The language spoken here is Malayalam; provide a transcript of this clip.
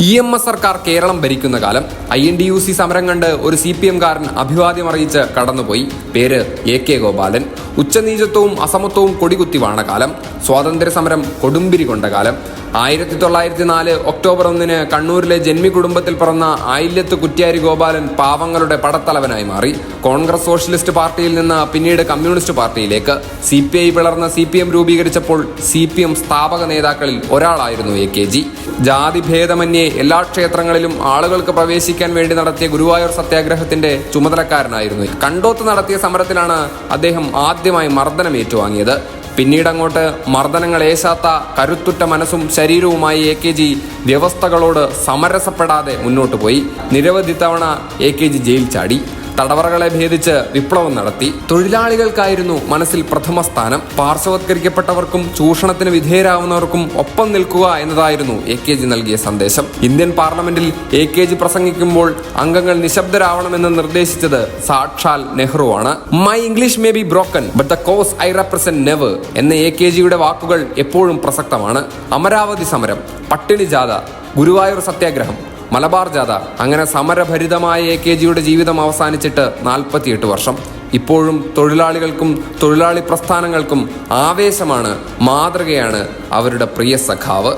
EMS സർക്കാർ കേരളം ഭരിക്കുന്ന കാലം INTUC സമരം കണ്ട് ഒരു CPM കാരൻ അഭിവാദ്യം അറിയിച്ച് കടന്നുപോയി. പേര് AK ഗോപാലൻ. ഉച്ചനീചത്വവും അസമത്വവും കൊടികുത്തി വാണ കാലം. സ്വാതന്ത്ര്യ സമരം കൊടുമ്പിരി കൊണ്ട കാലം. 1904 ഒക്ടോബർ 1 കണ്ണൂരിലെ ജന്മി കുടുംബത്തിൽ പിറന്ന ആയില്യത്ത് കുറ്റ്യാരി ഗോപാലൻ പാവങ്ങളുടെ പടത്തലവനായി മാറി. കോൺഗ്രസ് സോഷ്യലിസ്റ്റ് പാർട്ടിയിൽ നിന്ന് പിന്നീട് കമ്മ്യൂണിസ്റ്റ് പാർട്ടിയിലേക്ക്. CPI പിളർന്ന് CPM രൂപീകരിച്ചപ്പോൾ CPM സ്ഥാപക നേതാക്കളിൽ ഒരാളായിരുന്നു AKG. ജാതി ഭേദമന്യേ എല്ലാ ക്ഷേത്രങ്ങളിലും ആളുകൾക്ക് പ്രവേശിക്കാൻ വേണ്ടി നടത്തിയ ഗുരുവായൂർ സത്യാഗ്രഹത്തിന്റെ ചുമതലക്കാരനായിരുന്നു. കണ്ടോത്ത് നടത്തിയ സമരത്തിലാണ് അദ്ദേഹം ആദ്യമായി മർദ്ദനം ഏറ്റുവാങ്ങിയത്. പിന്നീട് അങ്ങോട്ട് മർദ്ദനങ്ങൾ ഏശാത്ത കരുത്തുറ്റ മനസ്സും ശരീരവുമായി AKG വ്യവസ്ഥകളോട് സമരസപ്പെടാതെ മുന്നോട്ട് പോയി. നിരവധി തവണ AKG ജയിൽ ചാടി. തടവറകളെ ഭേദിച്ച് വിപ്ലവം നടത്തി. തൊഴിലാളികൾക്കായിരുന്നു മനസ്സിൽ പ്രഥമ സ്ഥാനം. പാർശ്വവത്കരിക്കപ്പെട്ടവർക്കും ചൂഷണത്തിന് വിധേയരാകുന്നവർക്കും ഒപ്പം നിൽക്കുക എന്നതായിരുന്നു AKG നൽകിയ സന്ദേശം. ഇന്ത്യൻ പാർലമെന്റിൽ AKG പ്രസംഗിക്കുമ്പോൾ അംഗങ്ങൾ നിശബ്ദരാവണമെന്ന് നിർദ്ദേശിച്ചത് സാക്ഷാൽ നെഹ്റുവാണ്. My English may be broken but the cause I represent never എന്ന AKGയുടെ വാക്കുകൾ എപ്പോഴും പ്രസക്തമാണ്. അമരാവതി സമരം, പട്ടിണി ജാഥ, ഗുരുവായൂർ സത്യാഗ്രഹം, മലബാർ ജാഥ, അങ്ങനെ സമരഭരിതമായ AKGയുടെ ജീവിതം അവസാനിച്ചിട്ട് 48 വർഷം. ഇപ്പോഴും തൊഴിലാളികൾക്കും തൊഴിലാളി പ്രസ്ഥാനങ്ങൾക്കും ആവേശമാണ്, മാതൃകയാണ് അവരുടെ പ്രിയ സഖാവ്.